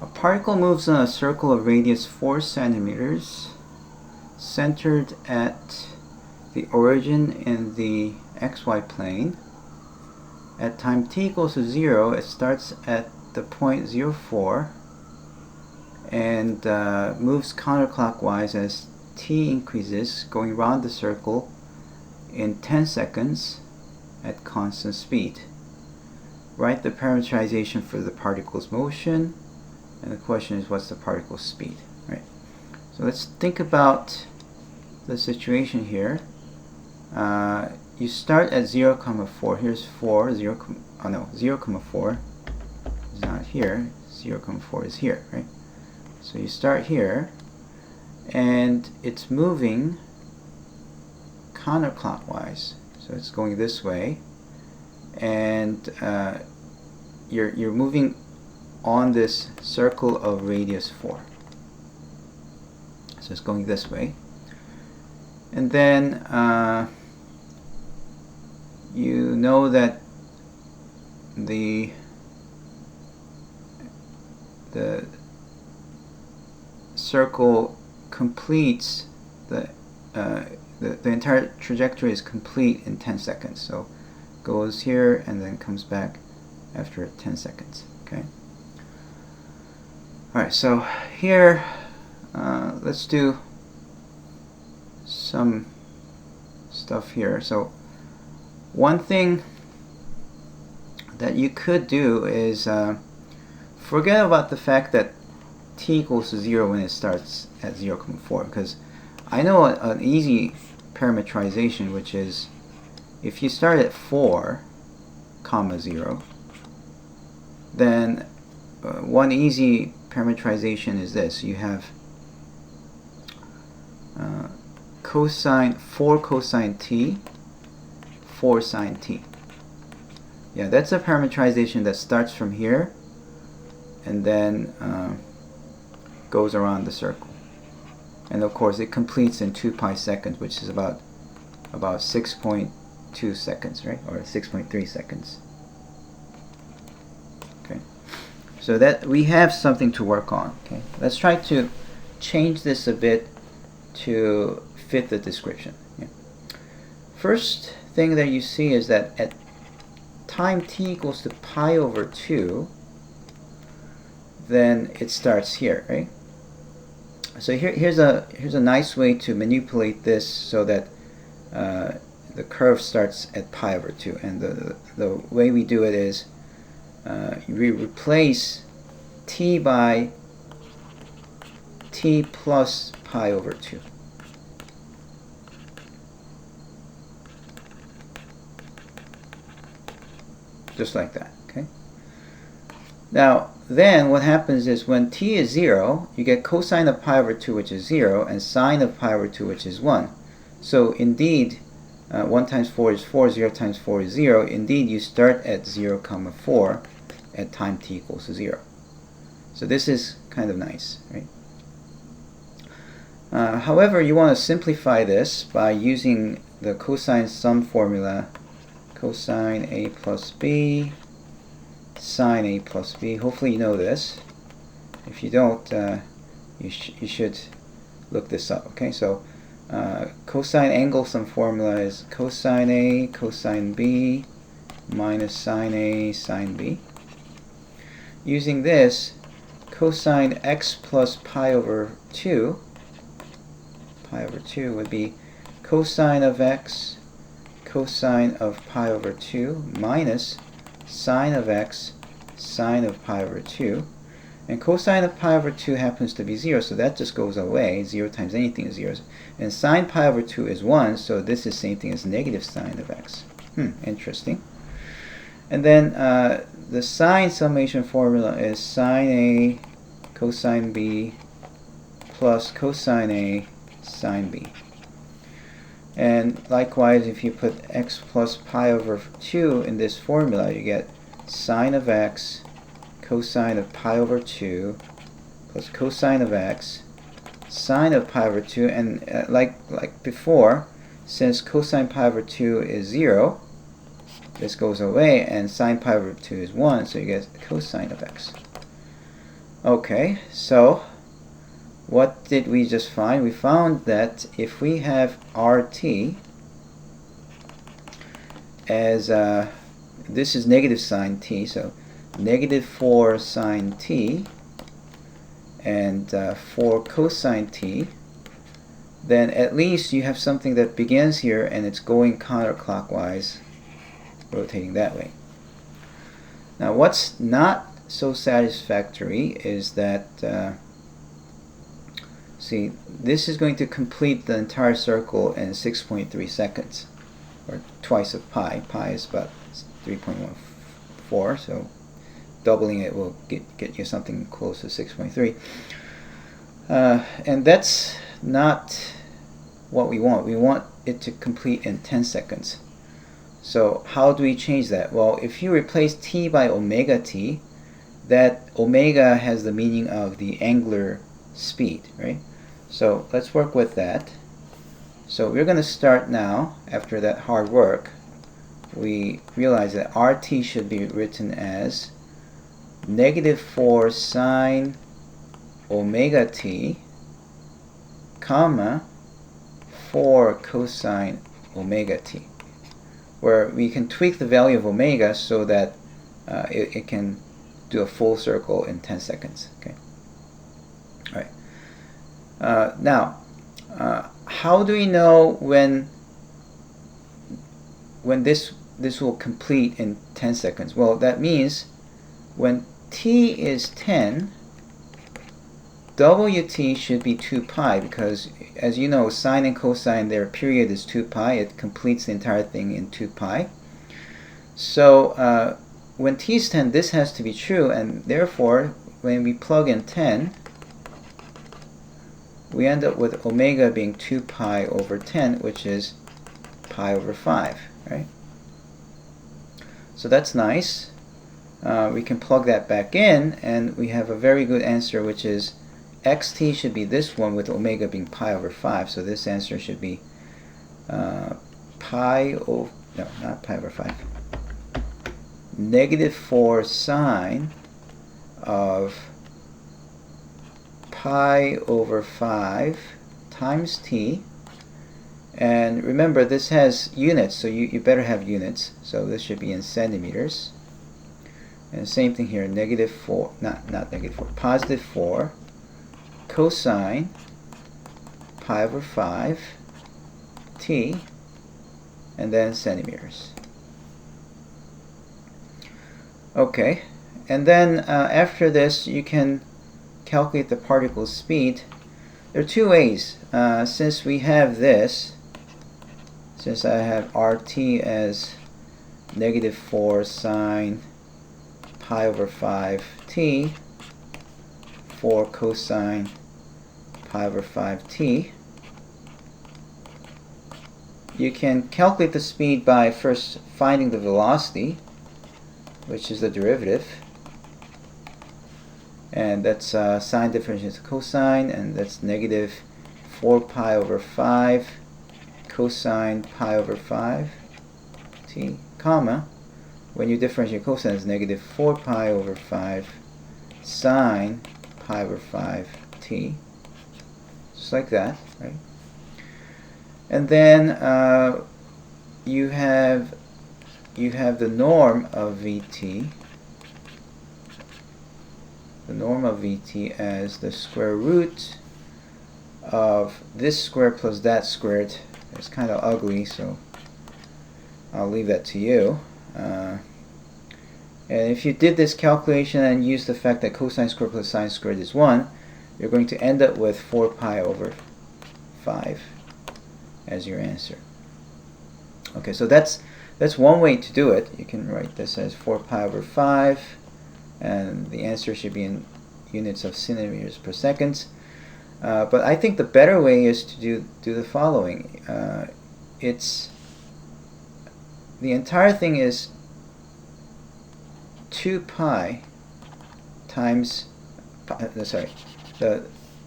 A particle moves in a circle of radius 4 centimeters, centered at the origin in the xy plane. At time t equals to 0, it starts at the point 0,4 and moves counterclockwise as t increases, going around the circle in 10 seconds at constant speed. Write the parameterization for the particle's motion, and the question is, what's the particle's speed? Right. So let's think about the situation here. You start at 0, 4. Here's 4, 0, 4 is not here. 0, 4 is here, right? So you start here, and it's moving counterclockwise. So it's going this way, and you're moving on this circle of radius 4. So it's going this way, and then you know that the circle completes the entire trajectory is complete in 10 seconds. So goes here and then comes back after 10 seconds. Okay. All right. So here, let's do some stuff here. So one thing that you could do is forget about the fact that t equals to 0 when it starts at 0,4, because I know an easy parametrization, which is if you start at 4, 0, then one easy parametrization is this. You have cosine 4 cosine t, 4 sine t. Yeah, that's a parametrization that starts from here and then goes around the circle. And of course it completes in 2 pi seconds, which is about 6.2 seconds, right? Or 6.3 seconds. Okay. So that we have something to work on. Okay. Let's try to change this a bit to fit the description. Yeah. First thing that you see is that at time t equals to pi over 2, then it starts here, right? So here's a nice way to manipulate this so that the curve starts at pi over 2, and the way we do it is we replace t by t plus pi over 2. Just like that, okay? Now, then what happens is when t is 0, you get cosine of pi over 2, which is 0, and sine of pi over 2, which is 1. So indeed, 1 times 4 is 4, 0 times 4 is 0. Indeed, you start at 0, 4 at time t equals to 0. So this is kind of nice, right? However, you want to simplify this by using the cosine sum formula, cosine a plus b, sine a plus b. Hopefully you know this. If you don't, you should look this up. Okay, so cosine angle sum formula is cosine a cosine b minus sine a sine b. Using this, cosine x plus pi over 2 would be cosine of x cosine of pi over 2 minus sine of x sine of pi over 2, and cosine of pi over 2 happens to be 0, so that just goes away. 0 times anything is 0, and sine pi over 2 is 1, so this is the same thing as negative sine of x. Interesting. And then the sine summation formula is sine a cosine b plus cosine a sine b. And likewise, if you put x plus pi over 2 in this formula, you get sine of x cosine of pi over 2 plus cosine of x sine of pi over 2. And like before, since cosine pi over 2 is 0, this goes away, and sine pi over 2 is 1, so you get cosine of x. Okay, so what did we just find? We found that if we have RT as this is negative sine t, so negative 4 sine t and 4 cosine t, then at least you have something that begins here and it's going counterclockwise, rotating that way. Now what's not so satisfactory is that see, this is going to complete the entire circle in 6.3 seconds, or twice of pi. Pi is about 3.14, so doubling it will get you something close to 6.3. And that's not what we want. We want it to complete in 10 seconds. So how do we change that? Well, if you replace t by omega t, that omega has the meaning of the angular speed, right? So let's work with that. So we're going to start now. After that hard work, we realize that RT should be written as negative 4 sine omega t, comma 4 cosine omega t, where we can tweak the value of omega so that it can do a full circle in 10 seconds. Okay. All right. Now, how do we know when this will complete in 10 seconds? Well, that means when t is 10, Wt should be 2 pi, because as you know, sine and cosine, their period is 2 pi. It completes the entire thing in 2 pi. So when t is 10, this has to be true, and therefore when we plug in 10, we end up with omega being 2 pi over 10, which is pi over 5, right? So that's nice. We can plug that back in, and we have a very good answer, which is xt should be this one with omega being pi over 5. So this answer should be pi over, no, not pi over 5. Negative 4 sine of pi over 5 times t. And remember, this has units, so you better have units. So this should be in centimeters. And the same thing here, negative 4, not negative 4, positive 4 cosine pi over 5 t, and then centimeters. Okay, and then after this you can calculate the particle speed. There are two ways. Since we have this, since I have RT as negative 4 sine pi over 5 t, 4 cosine pi over 5 t, you can calculate the speed by first finding the velocity, which is the derivative, and that's sine differentiates cosine, and that's negative 4 pi over 5 cosine pi over 5 t, comma, when you differentiate cosine, it's negative 4 pi over 5 sine pi over 5 t, just like that, right? And then you have the norm of Vt, as the square root of this square plus that squared. It's kind of ugly, so I'll leave that to you. And if you did this calculation and used the fact that cosine squared plus sine squared is 1, you're going to end up with 4 pi over 5 as your answer. Okay, so that's one way to do it. You can write this as 4 pi over 5, and the answer should be in units of centimeters per second. But I think the better way is to do the following. It's the entire thing is 2 pi times,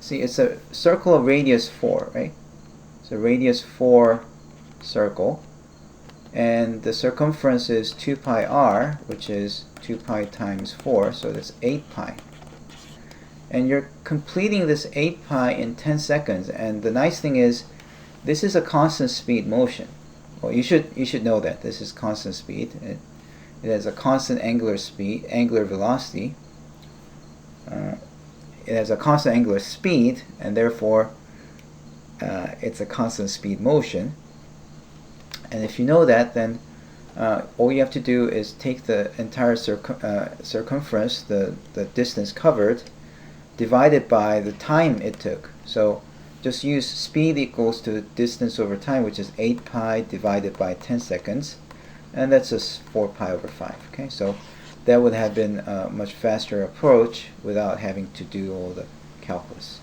see, it's a circle of radius 4, right? It's a radius 4 circle, and the circumference is 2 pi r, which is 2 pi times 4, so that's 8 pi. and you're completing this 8 pi in 10 seconds. And the nice thing is, this is a constant speed motion. Well, you should know that this is constant speed. It has a constant angular velocity. It has a constant angular speed, and therefore it's a constant speed motion. And if you know that, then all you have to do is take the entire circumference, the distance covered, divided by the time it took. So just use speed equals to distance over time, which is 8 pi divided by 10 seconds, and that's just 4 pi over 5. Okay, so that would have been a much faster approach without having to do all the calculus.